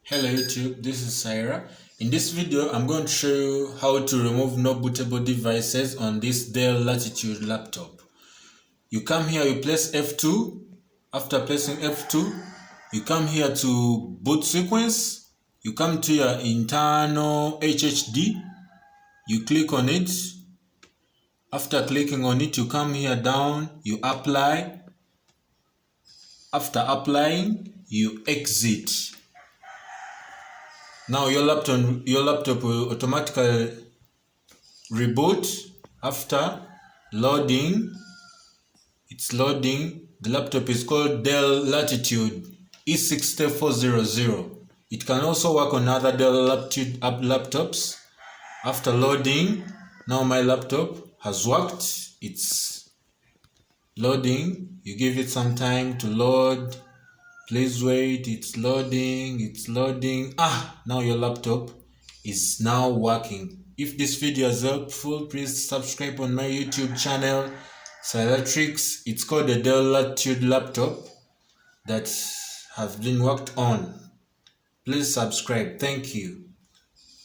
Hello YouTube, this is Syra. In this video, I'm going to show you how to remove no bootable devices on this Dell Latitude laptop. You come here, you press F2. After pressing F2, you come here to boot sequence. You come to your internal HHD. You click on it. After clicking on it, you come here down, you apply. After applying, you exit. Now your laptop will automatically reboot after loading. It's loading. The laptop is called Dell Latitude E6400. It can also work on other Dell Latitude laptops. After loading, now my laptop has worked. It's loading. You give it some time to load. Please wait, it's loading. Now your laptop is now working. If this video is helpful, please subscribe on my YouTube channel, Trix. It's called the Dell Latitude laptop that has been worked on. Please subscribe. Thank you.